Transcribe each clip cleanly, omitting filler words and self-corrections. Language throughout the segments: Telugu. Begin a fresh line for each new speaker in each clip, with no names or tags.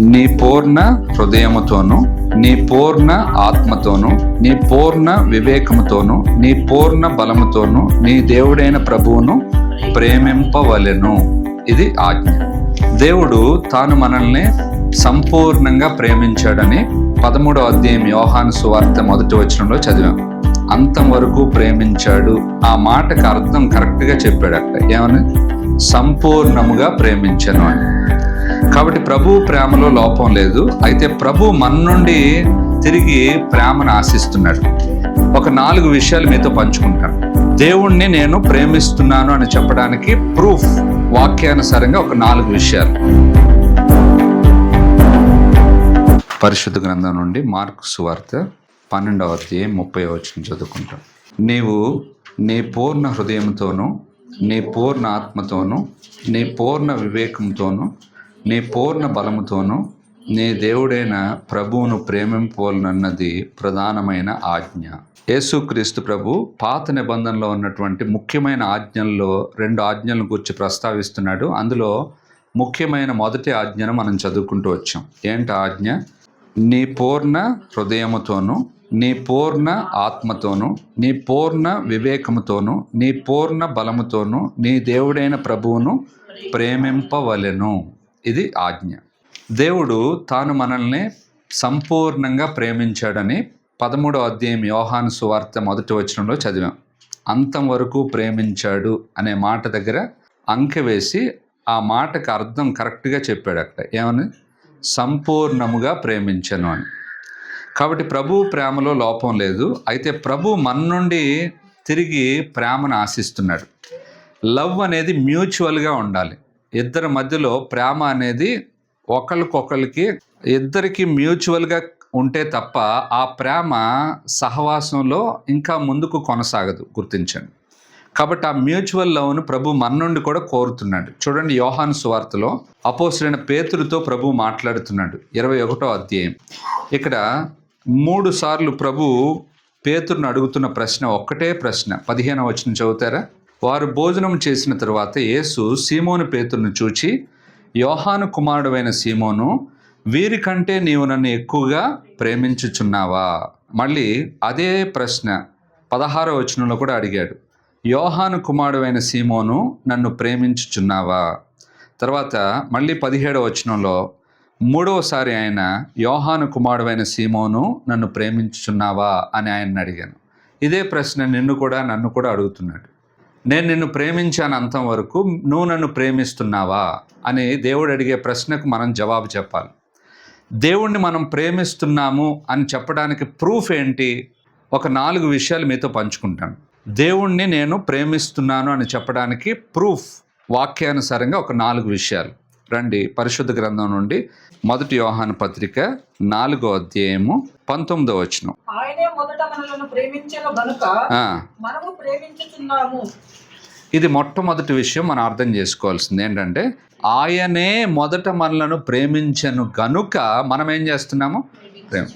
నీ పూర్ణ హృదయముతోను, నీ పూర్ణ ఆత్మతోను, నీ పూర్ణ వివేకముతోను, నీ పూర్ణ బలముతోను నీ దేవుడైన ప్రభువును ప్రేమింపవలెను. ఇది ఆజ్ఞ. దేవుడు తాను మనల్ని సంపూర్ణంగా ప్రేమించాడని 13వ అధ్యాయం యోహాను సువార్త 1వ వచనంలో చదివాం. అంతం వరకు ప్రేమించాడు. ఆ మాటకు అర్థం కరెక్ట్గా చెప్పాడు అక్కడ. ఏమని? సంపూర్ణముగా ప్రేమించను అని. కాబట్టి ప్రభు ప్రేమలో లోపం లేదు. అయితే ప్రభు మన నుండి తిరిగి ప్రేమను ఆశిస్తున్నాడు. ఒక 4 విషయాలు మీతో పంచుకుంటాను. దేవుణ్ణి నేను ప్రేమిస్తున్నాను అని చెప్పడానికి ప్రూఫ్ వాక్యానుసారంగా ఒక 4 విషయాలు. పరిశుద్ధ గ్రంథం నుండి మార్కు సువార్త 12వ అధ్యాయం 30వ వచనం చదువుకుంటాం. నీవు నీ పూర్ణ హృదయంతోనూ, నీ పూర్ణ ఆత్మతోనూ, నీ పూర్ణ వివేకంతోనూ, నీ పూర్ణ బలముతోనూ నీ దేవుడైన ప్రభువును ప్రేమింపవలనన్నది ప్రధానమైన ఆజ్ఞ. యేసుక్రీస్తు ప్రభు పాత నిబంధనలో ఉన్నటువంటి ముఖ్యమైన ఆజ్ఞల్లో 2 ఆజ్ఞలను గురించి ప్రస్తావిస్తున్నాడు. అందులో ముఖ్యమైన మొదటి ఆజ్ఞను మనం చదువుకుంటూ వచ్చాం. ఏంటి ఆజ్ఞ? నీ పూర్ణ హృదయముతోనూ, నీ పూర్ణ ఆత్మతోనూ, నీ పూర్ణ వివేకముతోనూ, నీ పూర్ణ బలముతోనూ నీ దేవుడైన ప్రభువును ప్రేమింపవలెను. ఇది ఆజ్ఞ. దేవుడు తాను మనల్ని సంపూర్ణంగా ప్రేమించాడని 13వ అధ్యాయం యోహాను సువార్త 1వ వచనంలో చదివాం. అంతం వరకు ప్రేమించాడు అనే మాట దగ్గర అంకె వేసి ఆ మాటకు అర్థం కరెక్ట్గా చెప్పాడు అక్కడ. ఏమని? సంపూర్ణముగా ప్రేమించను అని. కాబట్టి ప్రభు ప్రేమలో లోపం లేదు. అయితే ప్రభు మన నుండి తిరిగి ప్రేమను ఆశిస్తున్నాడు. లవ్ అనేది మ్యూచువల్గా ఉండాలి. ఇద్దరి మధ్యలో ప్రేమ అనేది ఒకరికొకరికి ఇద్దరికి మ్యూచువల్గా ఉంటే తప్ప ఆ ప్రేమ సహవాసంలో ఇంకా ముందుకు కొనసాగదు. గుర్తించండి. కాబట్టి ఆ మ్యూచువల్ లవ్ను ప్రభు మన నుండి కూడా కోరుతున్నాడు. చూడండి, యోహాను సువార్తలో అపోస్తలుడైన పేతురుతో ప్రభు మాట్లాడుతున్నాడు. 21వ అధ్యాయం. ఇక్కడ 3 సార్లు ప్రభు పేతురును అడుగుతున్న ప్రశ్న ఒక్కటే ప్రశ్న. 15వ వచనం చదువుతారా? వారు భోజనం చేసిన తరువాత యేసు సీమోను పేతురును చూచి, యోహాను కుమారుడైన సీమోను, వీరికంటే నీవు నన్ను ఎక్కువగా ప్రేమించుచున్నావా? మళ్ళీ అదే ప్రశ్న 16వ వచనంలో కూడా అడిగాడు. యోహాను కుమారుడైన సీమోను, నన్ను ప్రేమించుచున్నావా? తర్వాత మళ్ళీ 17వ వచనంలో 3వసారి ఆయన, యోహాను కుమారుడైన సీమోను, నన్ను ప్రేమించుచున్నావా అని ఆయన్ని అడిగాను. ఇదే ప్రశ్న నన్ను కూడా అడుగుతున్నాడు. నేను నిన్ను ప్రేమించాను అంతం వరకు, నువ్వు నన్ను ప్రేమిస్తున్నావా అని దేవుడు అడిగే ప్రశ్నకు మనం జవాబు చెప్పాలి. దేవుణ్ణి మనం ప్రేమిస్తున్నాము అని చెప్పడానికి ప్రూఫ్ ఏంటి? ఒక 4 విషయాలు మీతో పంచుకుంటాను. దేవుణ్ణి నేను ప్రేమిస్తున్నాను అని చెప్పడానికి ప్రూఫ్ వాక్యానుసారంగా ఒక 4 విషయాలు. రండి, పరిశుద్ధ గ్రంథం నుండి 1 యోహాను పత్రిక 4వ అధ్యాయము 19వ వచనం.
ఆయనే మొదట మనలను ప్రేమించెను గనుక మనము ప్రేమించుచున్నాము.
ఇది మొట్టమొదటి విషయం మనం అర్థం చేసుకోవాల్సింది ఏంటంటే, ఆయనే మొదట మనలను ప్రేమించెను గనుక మనం ఏం చేస్తున్నాము? ప్రేమ.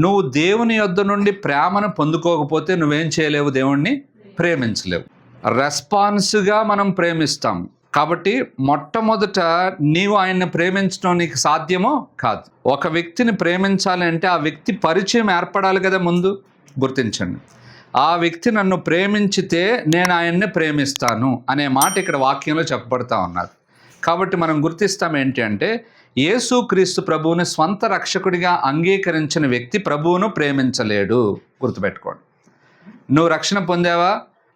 నువ్వు దేవుని యొద్ద నుండి ప్రేమను పొందుకోకపోతే నువ్వేం చేయలేవు, దేవుణ్ణి ప్రేమించలేవు. రెస్పాన్స్గా మనం ప్రేమిస్తాం. కాబట్టి మొట్టమొదట నీవు ఆయన్ని ప్రేమించడం నీకు సాధ్యమో కాదు. ఒక వ్యక్తిని ప్రేమించాలి అంటే ఆ వ్యక్తి పరిచయం ఏర్పడాలి కదా ముందు. గుర్తించండి, ఆ వ్యక్తి నన్ను ప్రేమించితే నేను ఆయన్ని ప్రేమిస్తాను అనే మాట ఇక్కడ వాక్యంలో చెప్పబడతా ఉన్నది. కాబట్టి మనం గుర్తిస్తాం ఏంటి అంటే, యేసుక్రీస్తు ప్రభువుని స్వంత రక్షకుడిగా అంగీకరించిన వ్యక్తి ప్రభువును ప్రేమించలేడు. గుర్తుపెట్టుకోండి. నువ్వు రక్షణ పొందావా?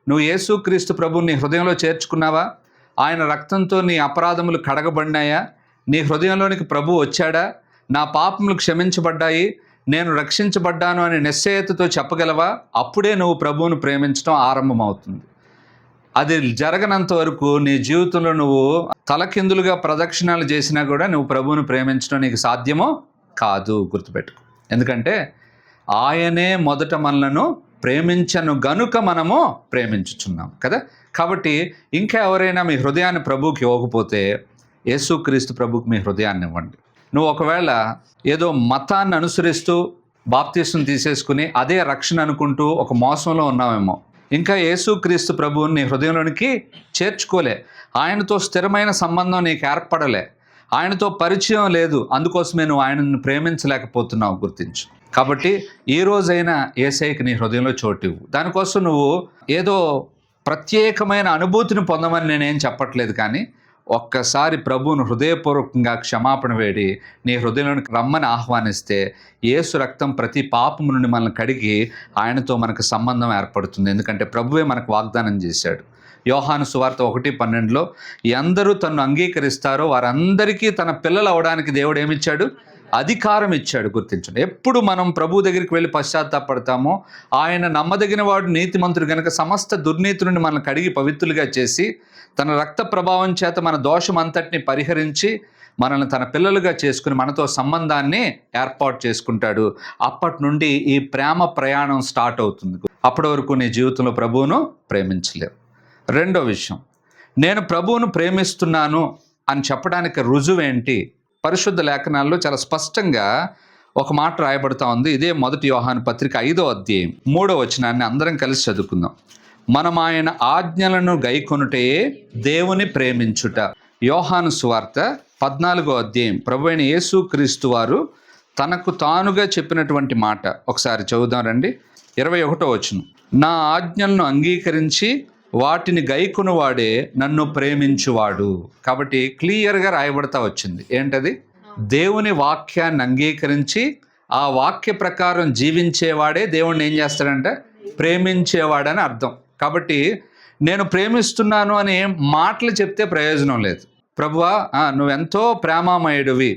నువ్వు యేసుక్రీస్తు ప్రభువుని నీ హృదయంలో చేర్చుకున్నావా? ఆయన రక్తంతో నీ అపరాధములు కడగబడినాయా? నీ హృదయంలోనికి ప్రభు వచ్చాడా? నా పాపములు క్షమించబడ్డాయి, నేను రక్షించబడ్డాను అని నిశ్చయతతో చెప్పగలవా? అప్పుడే నువ్వు ప్రభువును ప్రేమించడం ఆరంభమవుతుంది. అది జరగనంత వరకు నీ జీవితంలో నువ్వు తలకిందులుగా ప్రదక్షిణాలు చేసినా కూడా నువ్వు ప్రభువును ప్రేమించడం నీకు సాధ్యమో కాదు. గుర్తుపెట్టుకో. ఎందుకంటే ఆయనే మొదట మనలను ప్రేమించను గనుక మనము ప్రేమించుచున్నాం కదా. కాబట్టి ఇంకా ఎవరైనా మీ హృదయాన్ని ప్రభువుకి ఇవ్వకపోతే యేసుక్రీస్తు ప్రభువుకి మీ హృదయాన్ని ఇవ్వండి. నువ్వు ఒకవేళ ఏదో మతాన్ని అనుసరిస్తూ బాప్తీసం తీసేసుకుని అదే రక్షణ అనుకుంటూ ఒక మోసంలో ఉన్నావేమో. ఇంకా యేసుక్రీస్తు ప్రభువుని నీ హృదయంలోనికి చేర్చుకోలే. ఆయనతో స్థిరమైన సంబంధం నీకు ఏర్పడలే. ఆయనతో పరిచయం లేదు, అందుకోసమే నువ్వు ఆయనను ప్రేమించలేకపోతున్నావు, గుర్తించు. కాబట్టి ఈ రోజైనా యేసయ్యకి నీ హృదయంలో చోటు ఇవ్వు. దానికోసం నువ్వు ఏదో ప్రత్యేకమైన అనుభూతిని పొందమని నేనేం చెప్పట్లేదు, కానీ ఒక్కసారి ప్రభువును హృదయపూర్వకంగా క్షమాపణ వేడి నీ హృదయంలోనికి రమ్మని ఆహ్వానిస్తే యేసు రక్తం ప్రతి పాపము నుండి మనల్ని కడిగి ఆయనతో మనకు సంబంధం ఏర్పడుతుంది. ఎందుకంటే ప్రభువే మనకు వాగ్దానం చేశాడు. యోహాను సువార్త 1:12లో ఎందరూ తన్ను అంగీకరిస్తారో వారందరికీ తన పిల్లలు అవడానికి దేవుడు ఏమిచ్చాడు? అధికారం ఇచ్చాడు. గుర్తించండి. ఎప్పుడు మనం ప్రభు దగ్గరికి వెళ్ళి పశ్చాత్తాపడతామో ఆయన నమ్మదగిన వాడు, నీతిమంతుడు గనుక సమస్త దుర్నీతి నుండి మనల్ని కడిగి పవిత్రులుగా చేసి తన రక్త ప్రభావం చేత మన దోషం అంతటిని పరిహరించి మనల్ని తన పిల్లలుగా చేసుకుని మనతో సంబంధాన్ని ఏర్పాటు చేసుకుంటాడు. అప్పటి నుండి ఈ ప్రేమ ప్రయాణం స్టార్ట్ అవుతుంది. అప్పటి వరకు నీ జీవితంలో ప్రభువును ప్రేమించలేవు. రెండో విషయం, నేను ప్రభువును ప్రేమిస్తున్నాను అని చెప్పడానికి రుజువేంటి? పరిశుద్ధ లేఖనాల్లో చాలా స్పష్టంగా ఒక మాట రాయబడుతూ ఉంది. ఇదే 1 యోహాను పత్రిక 5వ అధ్యాయం 3వ వచనాన్ని అందరం కలిసి చదువుకుందాం. మనం ఆయన ఆజ్ఞలను గైకొనుటే దేవుని ప్రేమించుట. యోహాను సువార్త 14వ అధ్యాయం ప్రభువైన యేసు క్రీస్తు వారు తనకు తానుగా చెప్పినటువంటి మాట ఒకసారి చదువుదాం రండి. 21వ వచనం, నా ఆజ్ఞలను అంగీకరించి వాటిని గైకొనువాడే నన్ను ప్రేమించువాడు. కాబట్టి క్లియర్గా రాయబడతా వచ్చింది. ఏంటది? దేవుని వాక్యాన్ని అంగీకరించి ఆ వాక్య ప్రకారం జీవించేవాడే దేవుణ్ణి ఏం చేస్తాడంటే ప్రేమించేవాడని అర్థం. కాబట్టి నేను ప్రేమిస్తున్నాను అని మాటలు చెప్తే ప్రయోజనం లేదు. ప్రభువా నువ్వెంతో ప్రేమామయుడివి,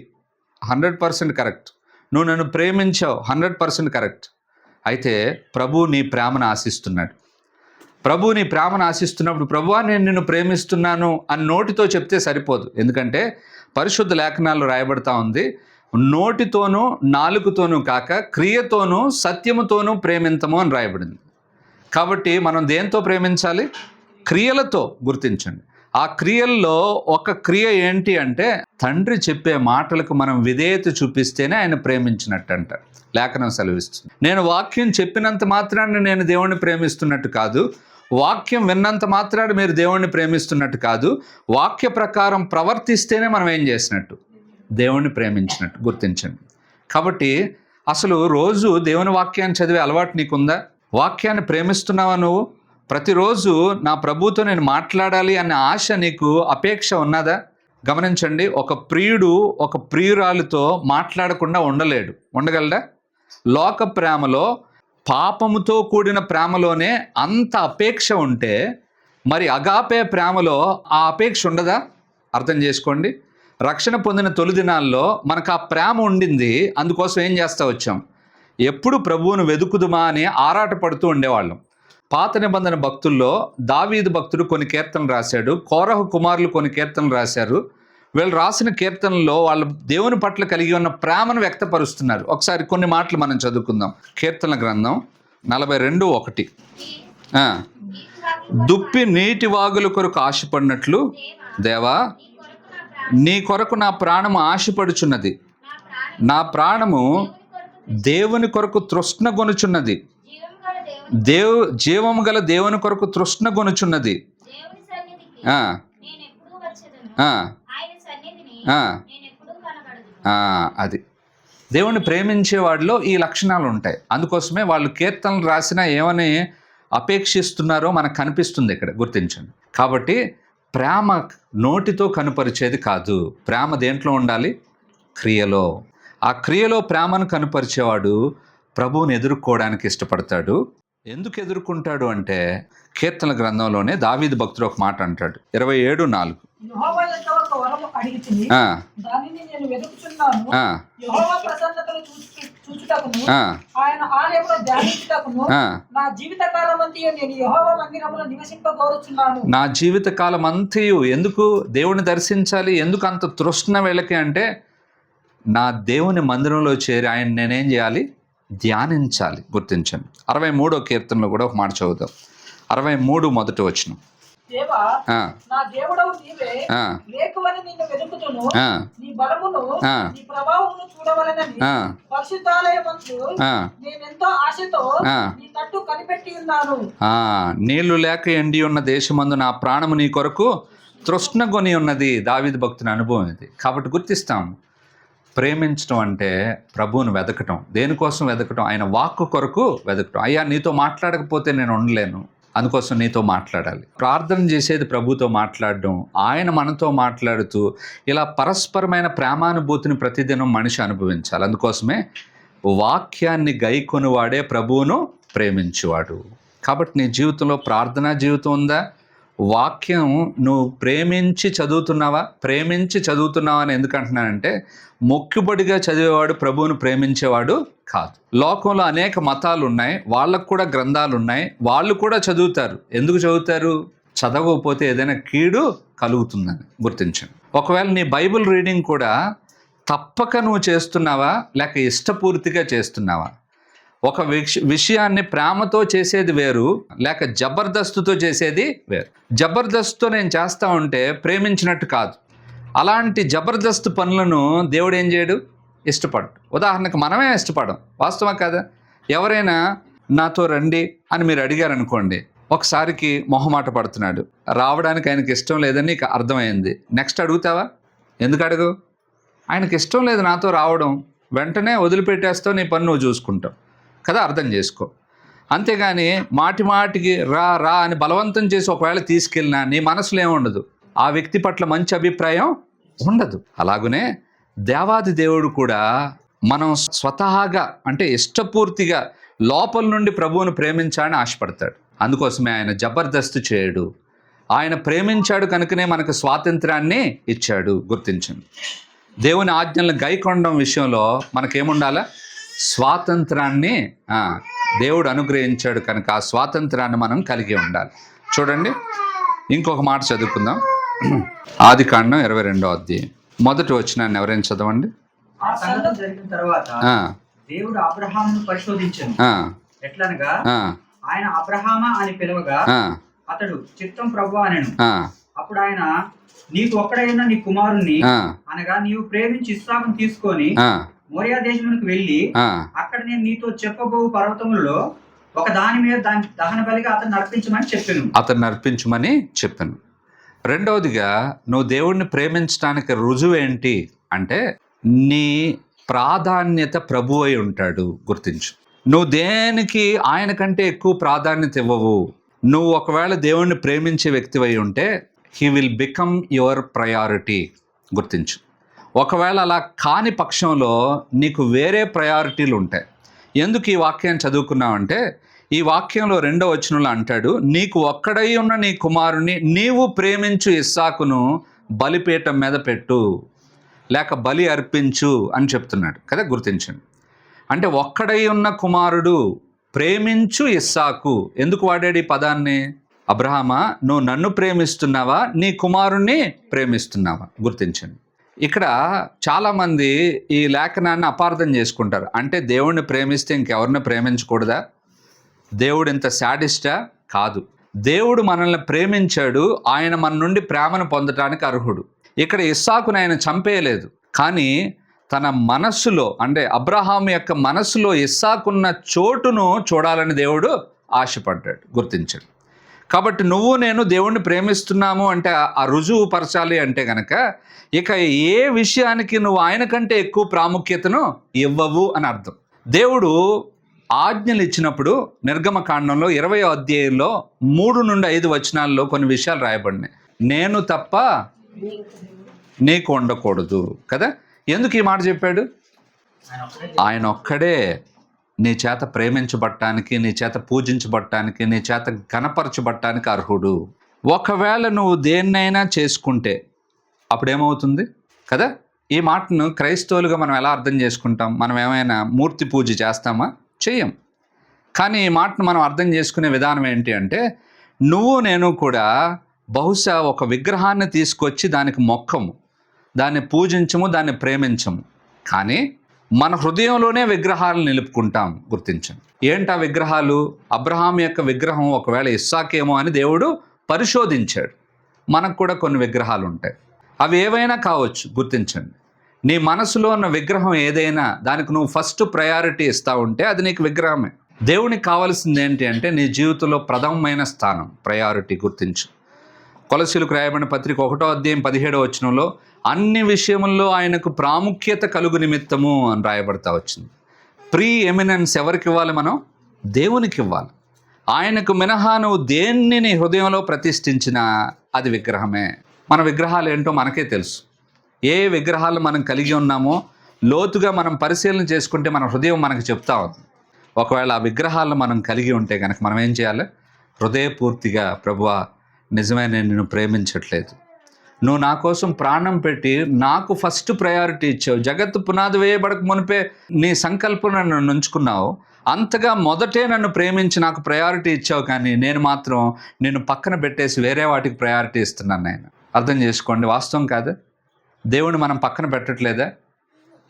100% కరెక్ట్. నువ్వు నన్ను ప్రేమించావు, 100% కరెక్ట్. అయితే ప్రభు నీ ప్రేమను ఆశిస్తున్నాడు. ప్రభు నీ ప్రేమను ఆశిస్తున్నప్పుడు ప్రభువా నేను నిన్ను ప్రేమిస్తున్నాను అని నోటితో చెప్తే సరిపోదు. ఎందుకంటే పరిశుద్ధ లేఖనాల్లో రాయబడతా ఉంది, నోటితోనూ నాలుగుతోనూ కాక క్రియతోనూ సత్యముతోనూ ప్రేమింతము అని రాయబడింది. కాబట్టి మనం దేంతో ప్రేమించాలి? క్రియలతో. గుర్తించండి. ఆ క్రియల్లో ఒక క్రియ ఏంటి అంటే తండ్రి చెప్పే మాటలకు మనం విధేయత చూపిస్తేనే ఆయన ప్రేమించినట్టు అంట లేఖనం సెలవిస్తుంది. నేను వాక్యం చెప్పినంత మాత్రాన్ని నేను దేవుణ్ణి ప్రేమిస్తున్నట్టు కాదు, వాక్యం విన్నంత మాత్రాన్ని మీరు దేవుణ్ణి ప్రేమిస్తున్నట్టు కాదు, వాక్య ప్రకారం ప్రవర్తిస్తేనే మనం ఏం చేసినట్టు? దేవుణ్ణి ప్రేమించినట్టు. గుర్తించండి. కాబట్టి అసలు రోజు దేవుని వాక్యాన్ని చదివే అలవాటు నీకుందా? వాక్యాన్ని ప్రేమిస్తున్నావా నువ్వు? ప్రతిరోజు నా ప్రభుతో నేను మాట్లాడాలి అనే ఆశ నీకు, అపేక్ష ఉన్నదా? గమనించండి, ఒక ప్రియుడు ఒక ప్రియురాలితో మాట్లాడకుండా ఉండలేడు. ఉండగలడా? లోక ప్రేమలో, పాపముతో కూడిన ప్రేమలోనే అంత అపేక్ష ఉంటే మరి అగాపే ప్రేమలో ఆ అపేక్ష ఉండదా? అర్థం చేసుకోండి. రక్షణ పొందిన తొలి దినాల్లో మనకు ఆ ప్రేమ ఉండింది. అందుకోసం ఏం చేస్తా వచ్చాం? ఎప్పుడు ప్రభువును వెదుకుదుమా అని ఆరాటపడుతూ ఉండేవాళ్ళం. పాత నిబంధన భక్తుల్లో దావీదు భక్తుడు కొన్ని కీర్తనలు రాశాడు, కోరహు కుమారులు కొన్ని కీర్తనలు రాశారు. వీళ్ళు రాసిన కీర్తనల్లో వాళ్ళు దేవుని పట్ల కలిగి ఉన్న ప్రేమను వ్యక్తపరుస్తున్నారు. ఒకసారి కొన్ని మాటలు మనం చదువుకుందాం. కీర్తన గ్రంథం 42:1, దుప్పి నీటి వాగుల కొరకు ఆశపడినట్లు దేవా నీ కొరకు నా ప్రాణము ఆశపడుచున్నది, నా ప్రాణము దేవుని కొరకు తృష్ణగొనుచున్నది, జీవము గల దేవుని కొరకు తృష్ణగొనుచున్నది. అది దేవుణ్ణి ప్రేమించే వాడిలో ఈ లక్షణాలు ఉంటాయి. అందుకోసమే వాళ్ళు కీర్తనలు రాసినా ఏమని అపేక్షిస్తున్నారో మనకు కనిపిస్తుంది ఇక్కడ. గుర్తించండి. కాబట్టి ప్రేమ నోటితో కనుపరిచేది కాదు. ప్రేమ దేంట్లో ఉండాలి? క్రియలో. ఆ క్రియలో ప్రేమను కనుపరిచేవాడు ప్రభువుని ఎదుర్కోవడానికి ఇష్టపడతాడు. ఎందుకు ఎదుర్కొంటాడు అంటే కీర్తన గ్రంథంలోనే దావీదు భక్తుడు ఒక మాట అంటాడు, 27:4,
యెహోవా యొద్ద ఒక వరము అడిగితిని, దానిని నేను వెదుకుచున్నాను. యెహోవా ప్రసన్నతను చూచుటకును ఆయన ఆలయములో ధ్యానించుటకును నా జీవిత కాలమంతయు నేను యెహోవా మందిరములో నివసింపగోరుచున్నాను. నా జీవిత కాలం అంతయు ఎందుకు దేవుని దర్శించాలి? ఎందుకు అంత తృష్ణ వీళ్ళకి అంటే నా దేవుని మందిరంలో చేరి ఆయన నేనేం చేయాలి? ధ్యానించాలి. గుర్తించండి. 63వ కీర్తనలో కూడా ఒక మాట చదువుతాం. 63 మొదటి వచనం, దేవా నా దేవుడవు నీవే, లేకువని నిన్ను వెదుకుతును, నీ బలమును నీ ప్రభావమును చూడవలెనని పరిశుద్ధాలయమందు నేనెంతో ఆశతో నీ తట్టు కనిపెట్టి ఉన్నాను. నీళ్లు లేక ఎండి ఉన్న దేశమందు నా ప్రాణము నీ కొరకు
తృష్ణ కొని ఉన్నది. దావీదు భక్తుని అనుభవం ఇది. కాబట్టి గుర్తిస్తాం, ప్రేమించడం అంటే ప్రభువును వెతకటం. దేనికోసం వెతకటం? ఆయన వాక్కు కొరకు వెతకటం. అయ్యా నీతో మాట్లాడకపోతే నేను ఉండలేను, అందుకోసం నీతో మాట్లాడాలి. ప్రార్థన చేసేది ప్రభుతో మాట్లాడడం, ఆయన మనతో మాట్లాడుతూ ఇలా పరస్పరమైన ప్రేమానుభూతిని ప్రతిదినం మనిషి అనుభవించాలి. అందుకోసమే వాక్యాన్ని గైకొనివాడే ప్రభువును ప్రేమించువాడు. కాబట్టి నీ జీవితంలో ప్రార్థనా జీవితం ఉందా? వాక్యం నువ్వు ప్రేమించి చదువుతున్నావా అని ఎందుకు అంటున్నానంటే, మొక్కుబడిగా చదివేవాడు ప్రభువును ప్రేమించేవాడు కాదు. లోకంలో అనేక మతాలు ఉన్నాయి, వాళ్ళకు కూడా గ్రంథాలు ఉన్నాయి, వాళ్ళు కూడా చదువుతారు. ఎందుకు చదువుతారు? చదవకపోతే ఏదైనా కీడు కలుగుతుందని గుర్తించండి. ఒకవేళ నీ బైబిల్ రీడింగ్ కూడా తప్పక నువ్వు చేస్తున్నావా లేక ఇష్టపూర్తిగా చేస్తున్నావా? ఒక విషయాన్ని ప్రేమతో చేసేది వేరు, లేక జబర్దస్తుతో చేసేది వేరు. జబర్దస్తుతో నేను చేస్తూ ఉంటే ప్రేమించినట్టు కాదు. అలాంటి జబర్దస్త్ పనులను దేవుడు ఏం చేయడు? ఇష్టపడు. ఉదాహరణకు మనమే ఇష్టపడం, వాస్తవం కదా? ఎవరైనా నాతో రండి అని మీరు అడిగారనుకోండి, ఒకసారికి మొహమాట పడుతున్నాడు, రావడానికి ఆయనకి ఇష్టం లేదని నీకు అర్థమైంది. నెక్స్ట్ అడుగుతావా? ఎందుకు అడుగు? ఆయనకి ఇష్టం లేదు నాతో రావడం, వెంటనే వదిలిపెట్టేస్తావు, నీ పని నువ్వు చూసుకుంటావు కదా, అర్థం చేసుకో. అంతేగాని మాటికి రా అని బలవంతం చేసి ఒకవేళ తీసుకెళ్ళినా నీ మనసులో ఏముండదు, ఆ వ్యక్తి పట్ల మంచి అభిప్రాయం ఉండదు. అలాగనే దేవాది దేవుడు కూడా మనం స్వతహాగా అంటే ఇష్టపూర్తిగా లోపల నుండి ప్రభువును ప్రేమించాలని ఆశపడతాడు. అందుకోసమే ఆయన జబర్దస్తు చేయడు. ఆయన ప్రేమించాడు కనుకనే మనకు స్వాతంత్రాన్ని ఇచ్చాడు. గుర్తించండి, దేవుని ఆజ్ఞలను గైకొనడం విషయంలో మనకేముండాలా? స్వాతంత్రాన్ని దేవుడు అనుగ్రహించాడు కనుక ఆ స్వాతంత్రాన్ని మనం కలిగి ఉండాలి. చూడండి, ఇంకొక మాట చదువుకుందాం. ఆదికాండం 22వ అధ్యాయం 1వ వచనాన్ని ఎవరైనా చదవండి.
ఆ సంగతి జరిగిన తర్వాత దేవుడు అబ్రహామును పరిశోధించెను. ఎట్లనగా ఆయన అబ్రహామా అని పిలవగా అతడు చిత్తం ప్రభువా అనెను. అప్పుడు ఆయన, నీకు ఒక్కడైనా నీ కుమారుణ్ణి అనగా నీవు ప్రేమించి ఇస్సాకును తీసుకొని మోరియా దేశమునకు వెళ్ళి అక్కడ నేను నీతో చెప్పబో పర్వతములలో ఒక దాని మీద దాని దహన బలిగా అతను నర్పించమని చెప్పాను. రెండవదిగా, నువ్వు దేవుడిని ప్రేమించడానికి రుజువు ఏంటి అంటే నీ ప్రాధాన్యత ప్రభువు అయి ఉంటాడు. గుర్తించు, నువ్వు దేనికి ఆయన కంటే ఎక్కువ ప్రాధాన్యత ఇవ్వవు. నువ్వు ఒకవేళ దేవుణ్ణి ప్రేమించే వ్యక్తివై ఉంటే he will become your priority. గుర్తించు, ఒకవేళ అలా కాని పక్షంలో నీకు వేరే ప్రయారిటీలు ఉంటాయి. ఎందుకు ఈ వాక్యాన్ని చదువుకున్నావంటే, ఈ వాక్యంలో 2వ వచనంలో అంటాడు, నీకు ఒక్కడై ఉన్న నీ కుమారుని నీవు ప్రేమించు ఇస్సాకును బలిపీఠం మీద పెట్టు, లేక బలి అర్పించు అని చెప్తున్నాడు కదా. గుర్తించండి, అంటే ఒక్కడై ఉన్న కుమారుడు ప్రేమించు ఇస్సాకు. ఎందుకు వాడాడు ఈ పదాన్ని? అబ్రహామా, నువ్వు నన్ను ప్రేమిస్తున్నావా, నీ కుమారుణ్ణి ప్రేమిస్తున్నావా? గుర్తించండి, ఇక్కడ చాలామంది ఈ లేఖనాన్ని అపార్థం చేసుకుంటారు. అంటే దేవుణ్ణి ప్రేమిస్తే ఇంకెవరిని ప్రేమించకూడదా? దేవుడు ఇంత శాడిస్టా? కాదు. దేవుడు మనల్ని ప్రేమించాడు, ఆయన మన నుండి ప్రేమను పొందడానికి అర్హుడు. ఇక్కడ ఇస్సాకును ఆయన చంపేయలేదు, కానీ తన మనస్సులో అంటే అబ్రహాము యొక్క మనస్సులో ఇస్సాకున్న చోటును చూడాలని దేవుడు ఆశపడ్డాడు. గుర్తించండి, కాబట్టి నువ్వు నేను దేవుణ్ణి ప్రేమిస్తున్నాము అంటే ఆ రుజువు పరచాలి అంటే కనుక ఇక ఏ విషయానికి నువ్వు ఆయన కంటే ఎక్కువ ప్రాముఖ్యతను ఇవ్వవు అని అర్థం. దేవుడు ఆజ్ఞలు ఇచ్చినప్పుడు నిర్గమకాండంలో 20వ అధ్యాయంలో 3 నుండి 5 వచనాల్లో కొన్ని విషయాలు రాయబడినాయి. నేను తప్ప నీకు ఉండకూడదు కదా. ఎందుకు ఈ మాట చెప్పాడు? ఆయన ఒక్కడే నీ చేత ప్రేమించబడటానికి, నీ చేత పూజించబడటానికి, నీ చేత ఘనపరచబడటానికి అర్హుడు. ఒకవేళ నువ్వు దేన్నైనా చేసుకుంటే అప్పుడేమవుతుంది కదా. ఈ మాటను క్రైస్తవులుగా మనం ఎలా అర్థం చేసుకుంటాం? మనం ఏమైనా మూర్తి పూజ చేస్తామా? చెయ్యం. కానీ ఈ మాటను మనం అర్థం చేసుకునే విధానం ఏంటి అంటే, నువ్వు నేను కూడా బహుశా ఒక విగ్రహాన్ని తీసుకొచ్చి దానికి మొక్కము, దాన్ని పూజించము, దాన్ని ప్రేమించము, కానీ మన హృదయంలోనే విగ్రహాలను నిలుపుకుంటాం. గుర్తించండి, ఏంటి ఆ విగ్రహాలు? అబ్రహాం యొక్క విగ్రహం ఒకవేళ ఇస్సాకేమో అని దేవుడు పరిశోధించాడు. మనకు కూడా కొన్ని విగ్రహాలు ఉంటాయి, అవి ఏవైనా కావచ్చు. గుర్తించండి, నీ మనసులో ఉన్న విగ్రహం ఏదైనా దానికి నువ్వు ఫస్ట్ ప్రయారిటీ ఇస్తా ఉంటే అది నీకు విగ్రహమే. దేవునికి కావాల్సింది ఏంటి అంటే నీ జీవితంలో ప్రథమమైన స్థానం, ప్రయారిటీ. గుర్తించు,
కొలసీలకు రాయబడిన పత్రిక 1:17 అన్ని విషయముల్లో ఆయనకు ప్రాముఖ్యత కలుగు నిమిత్తము అని రాయబడతా వచ్చింది. ప్రీ ఎమినెన్స్ ఎవరికి ఇవ్వాలి? మనం దేవునికి ఇవ్వాలి. ఆయనకు మినహా నువ్వు దేన్ని నీ హృదయంలో ప్రతిష్ఠించినా అది విగ్రహమే. మన విగ్రహాలు ఏంటో మనకే తెలుసు. ఏ విగ్రహాలు మనం కలిగి ఉన్నామో లోతుగా మనం పరిశీలన చేసుకుంటే మన హృదయం మనకు చెప్తా ఉంది. ఒకవేళ ఆ విగ్రహాలను మనం కలిగి ఉంటే కనుక మనం ఏం చేయాలి? హృదయపూర్తిగా ప్రభువా, నిజమే నేను నిన్ను ప్రేమించట్లేదు, నువ్వు నా కోసం ప్రాణం పెట్టి నాకు ఫస్ట్ ప్రయారిటీ ఇచ్చావు, జగత్తు పునాది వేయబడక మునిపే నీ సంకల్పం నన్ను ఉంచుకున్నావు, అంతగా మొదటే నన్ను ప్రేమించి నాకు ప్రయారిటీ ఇచ్చావు, కానీ నేను మాత్రం నిన్ను పక్కన పెట్టేసి వేరే వాటికి ప్రయారిటీ ఇస్తున్నాను. నేను అర్థం చేసుకోండి, వాస్తవం కాదు. దేవుణ్ణి మనం పక్కన పెట్టట్లేదా?